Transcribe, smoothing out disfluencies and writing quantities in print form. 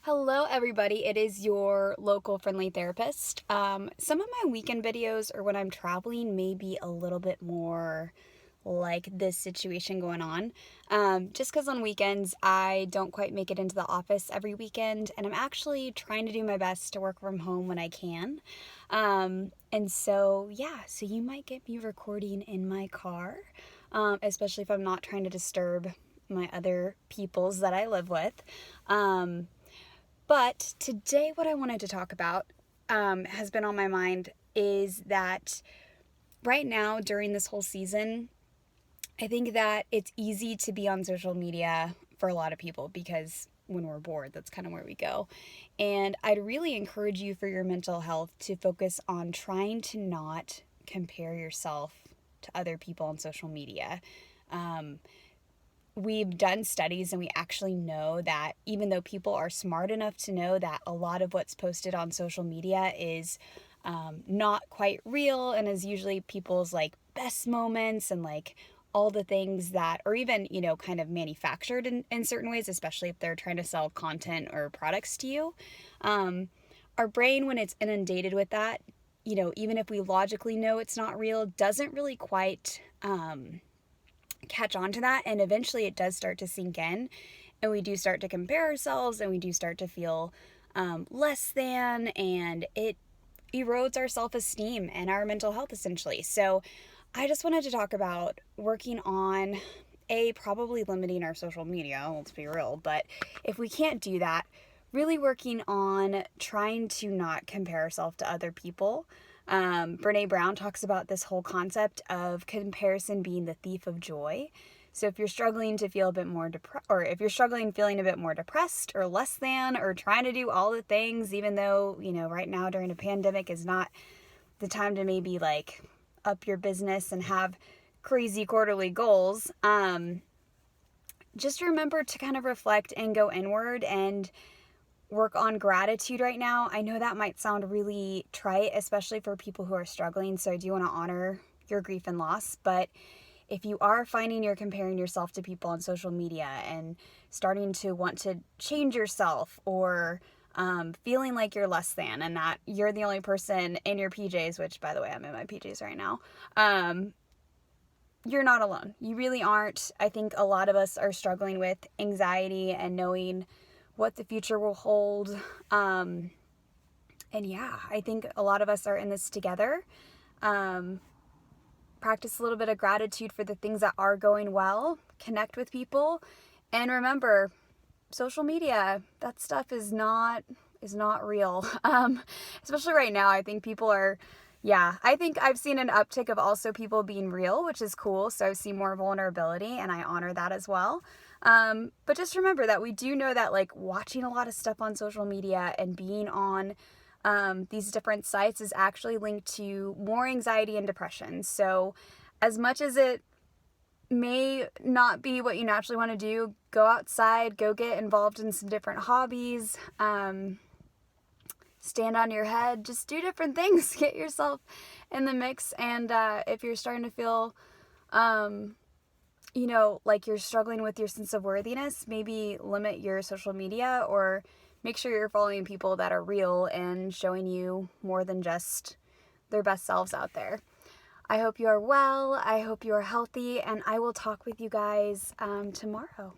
Hello, everybody. It is your local friendly therapist. Some of my weekend videos or when I'm traveling may be a little bit more like this situation going on. Just because on weekends I don't quite make it into the office every weekend, and I'm actually trying to do my best to work from home when I can. So you might get me recording in my car, especially if I'm not trying to disturb my other peoples that I live with. But today, what I wanted to talk about has been on my mind is that right now, during this whole season, I think that it's easy to be on social media for a lot of people because when we're bored, that's kind of where we go. And I'd really encourage you for your mental health to focus on trying to not compare yourself to other people on social media. We've done studies and we actually know that even though people are smart enough to know that a lot of what's posted on social media is not quite real and is usually people's like best moments and like all the things that are even, kind of manufactured in certain ways, especially if they're trying to sell content or products to you. Our brain, when it's inundated with that, even if we logically know it's not real, doesn't really quite catch on to that, and eventually it does start to sink in, and we do start to compare ourselves, and we do start to feel less than, and it erodes our self-esteem and our mental health essentially. So I just wanted to talk about working on probably limiting our social media, let's be real, but if we can't do that, really working on trying to not compare ourselves to other people. Brene Brown talks about this whole concept of comparison being the thief of joy. So if you're struggling to feel a bit more or if you're struggling feeling a bit more depressed or less than, or trying to do all the things, even though, right now during a pandemic is not the time to maybe like up your business and have crazy quarterly goals, just remember to kind of reflect and go inward and work on gratitude right now. I know that might sound really trite, especially for people who are struggling, so I do want to honor your grief and loss, but if you are finding you're comparing yourself to people on social media and starting to want to change yourself or feeling like you're less than and that you're the only person in your PJs, which by the way, I'm in my PJs right now, you're not alone. You really aren't. I think a lot of us are struggling with anxiety and knowing what the future will hold. And yeah, I think a lot of us are in this together. Practice a little bit of gratitude for the things that are going well, connect with people, and remember, social media, that stuff is not real. Especially right now, I think people are, I think I've seen an uptick of also people being real, which is cool. So I see more vulnerability and I honor that as well. But just remember that we do know that like watching a lot of stuff on social media and being on these different sites is actually linked to more anxiety and depression. So as much as it may not be what you naturally want to do, go outside, go get involved in some different hobbies, stand on your head, just do different things, get yourself in the mix. And if you're starting to feel like you're struggling with your sense of worthiness, maybe limit your social media or make sure you're following people that are real and showing you more than just their best selves out there. I hope you are well. I hope you are healthy, and I will talk with you guys tomorrow.